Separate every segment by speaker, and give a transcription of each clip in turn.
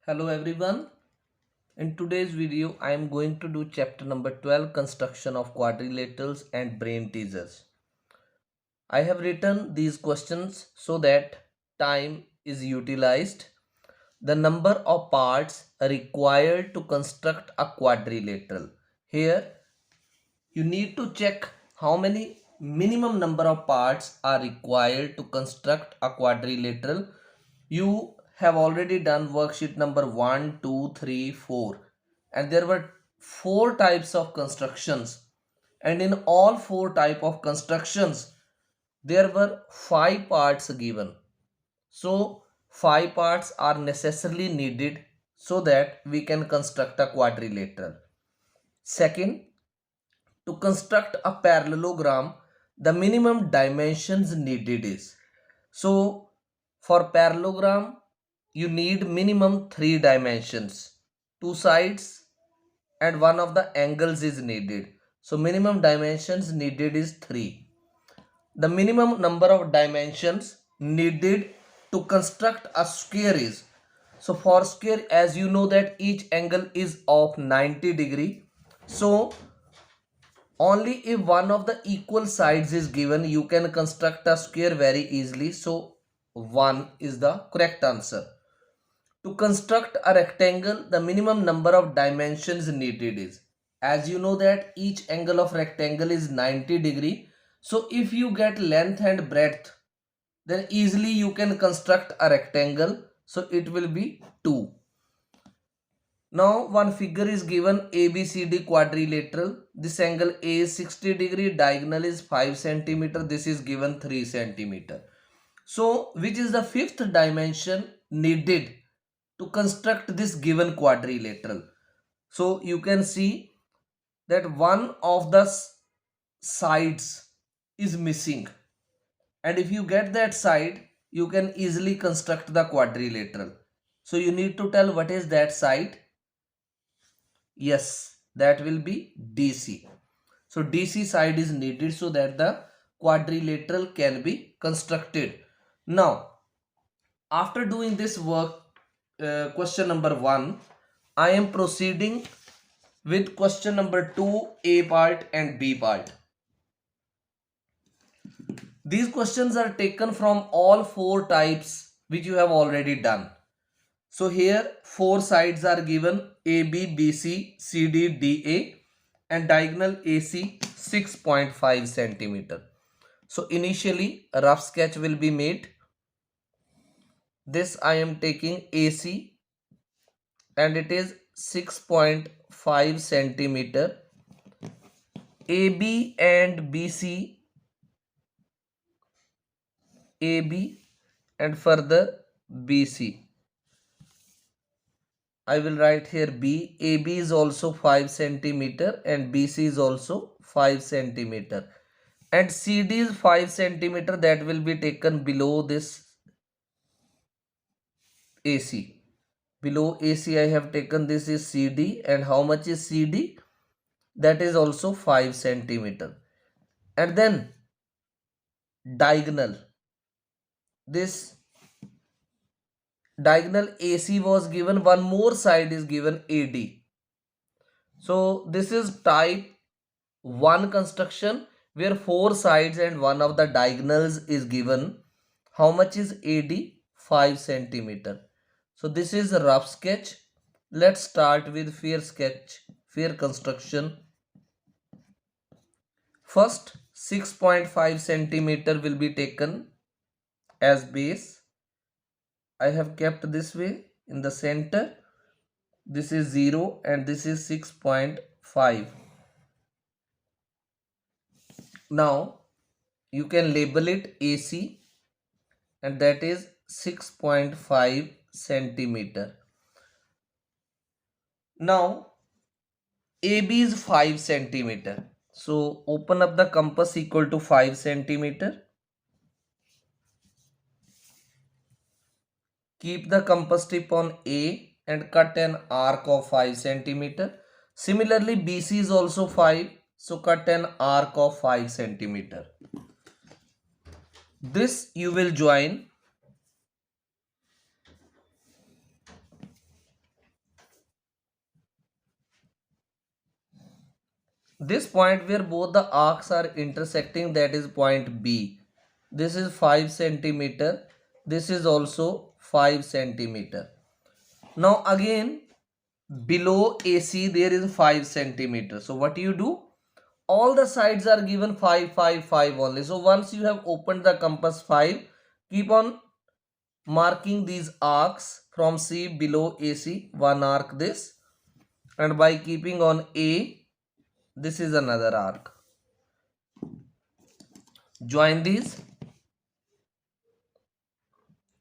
Speaker 1: Hello everyone. In today's video, I am going to do chapter number 12, construction of quadrilaterals and brain teasers. I have written these questions so that time is utilized. The number of parts required to construct a quadrilateral. Here, you need to check how many minimum number of parts are required to construct a quadrilateral. You have already done worksheet number 1, 2, 3, 4, and there were four types of constructions, and in all four type of constructions there were five parts given. So five parts are necessarily needed so that we can construct a quadrilateral. Second, to construct a parallelogram, the minimum dimensions needed is, so for parallelogram you need minimum three dimensions, two sides and one of the angles is needed. So minimum dimensions needed is 3. The minimum number of dimensions needed to construct a square is, so for square, as you know that each angle is of 90 degree, so only if one of the equal sides is given you can construct a square very easily. So 1 is the correct answer. To construct a rectangle, the minimum number of dimensions needed is, as you know that each angle of rectangle is 90 degree. So if you get length and breadth, then easily you can construct a rectangle. So it will be 2. Now one figure is given ABCD quadrilateral. This angle A is 60 degree, diagonal is 5 centimeter. This is given 3 centimeter. So which is the fifth dimension needed to construct this given quadrilateral? So you can see that one of the sides is missing, and if you get that side you can easily construct the quadrilateral. So you need to tell what is that side. Yes, that will be DC. So DC side is needed so that the quadrilateral can be constructed. Now, after doing this work, question number 1, I am proceeding with question number 2, A part and B part. These questions are taken from all four types which you have already done. So here four sides are given, AB, BC, CD, DA, and diagonal AC 6.5 centimeter. So initially a rough sketch will be made. This I am taking AC and it is 6.5 centimeter. AB and BC, AB and further BC. I will write here B. AB is also 5 centimeter and BC is also 5 centimeter. And CD is 5 centimeter, that will be taken below this AC. Below AC I have taken, this is CD, and how much is CD? That is also 5 centimeter. And then diagonal. This diagonal AC was given, one more side is given AD. So this is type 1 construction where four sides and one of the diagonals is given. How much is AD? 5 centimeter. So this is a rough sketch. Let's start with fair sketch, fair construction. First 6.5 centimeter will be taken as base. I have kept this way in the center. This is 0 and this is 6.5. Now you can label it AC and that is 6.5 centimeter. Now AB is 5 centimeter. So open up the compass equal to 5 centimeter. Keep the compass tip on A and cut an arc of 5 centimeter. Similarly BC is also 5. So cut an arc of 5 centimeter. This you will join This point where both the arcs are intersecting, that is point B. This is 5 centimeter. This is also 5 centimeter. Now again, below AC there is 5 centimeter. So what you do? All the sides are given 5, 5, 5 only. So once you have opened the compass 5, keep on marking these arcs from C below AC. One arc this, and by keeping on A, this is another arc. Join these.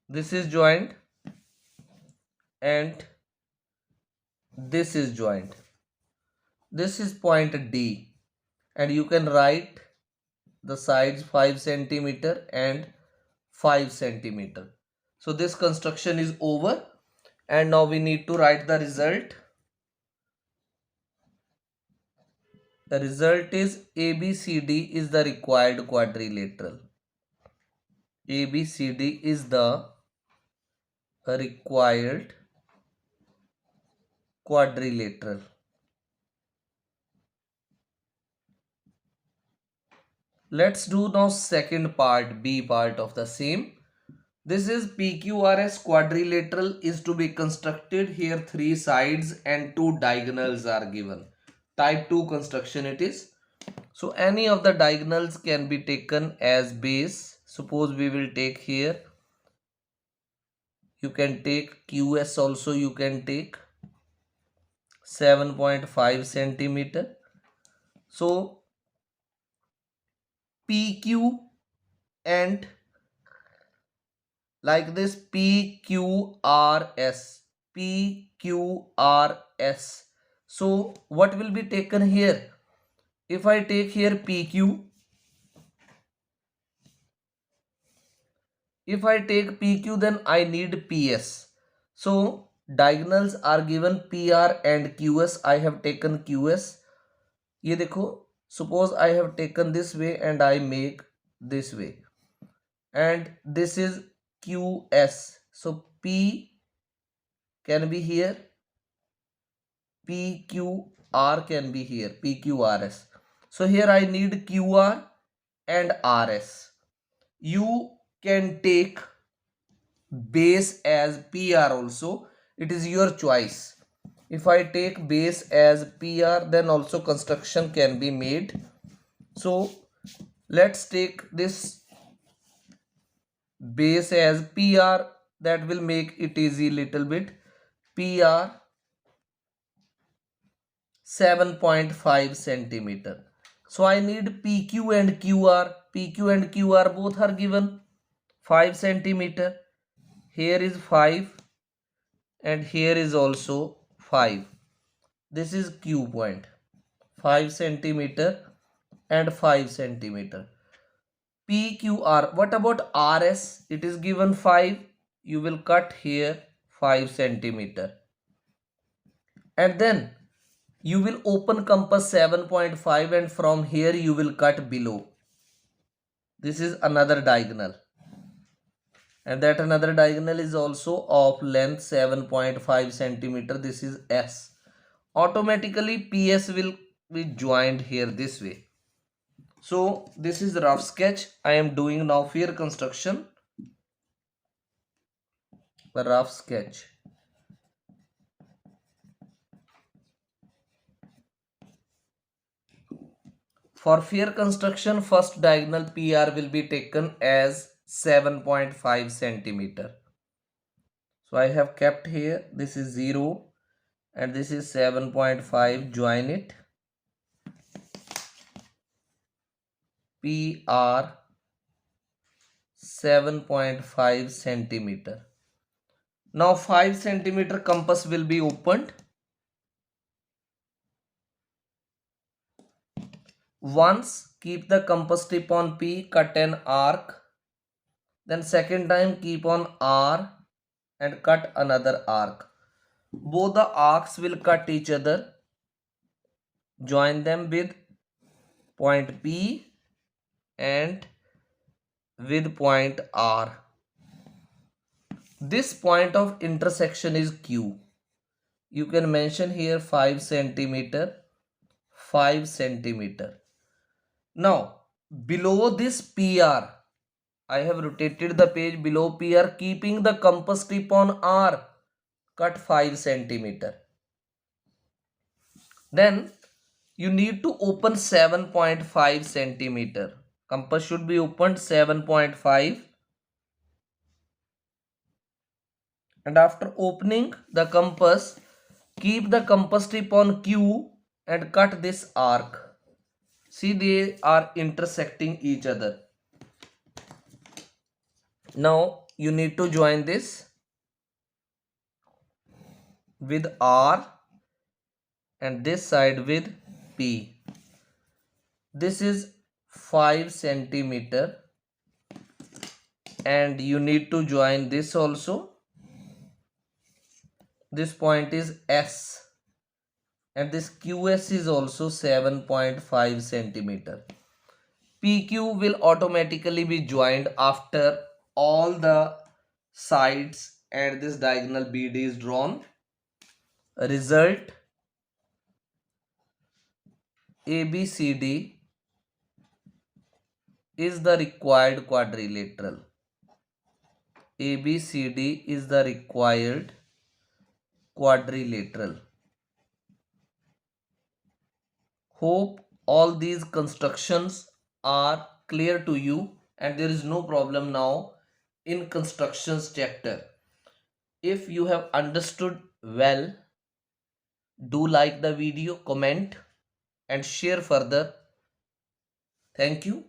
Speaker 1: This is joined and this is joined. This is point D, and you can write the sides 5 centimeter and 5 centimeter. So this construction is over, and now we need to write the result. The result is ABCD is the required quadrilateral. ABCD is the required quadrilateral. Let's do now second part, B part of the same. This is PQRS quadrilateral is to be constructed. Here 3 sides and 2 diagonals are given. Type 2 construction it is. So any of the diagonals can be taken as base. Suppose we will take here. You can take QS also, you can take 7.5 centimeter. So PQ and like this PQRS. PQRS. So what will be taken here? If I take here PQ, if I take PQ, then I need PS. So diagonals are given PR and QS. I have taken QS. ये देखो, suppose I have taken this way and I make this way, and this is QS. So P can be here, PQR can be here, PQRS. So here I need QR and RS. You can take base as PR also. It is your choice. If I take base as PR, then also construction can be made. So let's take this base as PR. That will make it easy little bit. PR 7.5 centimeter. So I need PQ and QR. PQ and QR both are given 5 centimeter. Here is 5 and here is also 5. This is Q point, 5 centimeter and 5 centimeter. PQR. What about RS? It is given 5. You will cut here 5 centimeter. And then you will open compass 7.5 and from here you will cut below. This is another diagonal. And that another diagonal is also of length 7.5 centimeter. This is S. Automatically PS will be joined here this way. So this is the rough sketch. I am doing now for construction. The rough sketch. For fear construction, first diagonal PR will be taken as 7.5 centimeter. So I have kept here, this is 0 and this is 7.5, join it. PR 7.5 centimeter. Now 5 centimeter compass will be opened. Once keep the compass tip on P, cut an arc. Then second time keep on R and cut another arc. Both the arcs will cut each other. Join them with point P and with point R. This point of intersection is Q. You can mention here 5 centimeter, 5 centimeter. Now below this PR, I have rotated the page. Below PR, keeping the compass tip on R, cut 5 centimeter. Then you need to open 7.5 centimeter. Compass should be opened 7.5. And after opening the compass, keep the compass tip on Q and cut this arc. See, they are intersecting each other. Now you need to join this with R and this side with P. This is 5 centimeter and you need to join this also. This point is S and this QS is also 7.5 centimeter. PQ will automatically be joined after all the sides and this diagonal BD is drawn. Result, ABCD is the required quadrilateral. ABCD is the required quadrilateral. Hope all these constructions are clear to you and there is no problem now in constructions chapter. If you have understood well, do like the video, comment and share further. Thank you.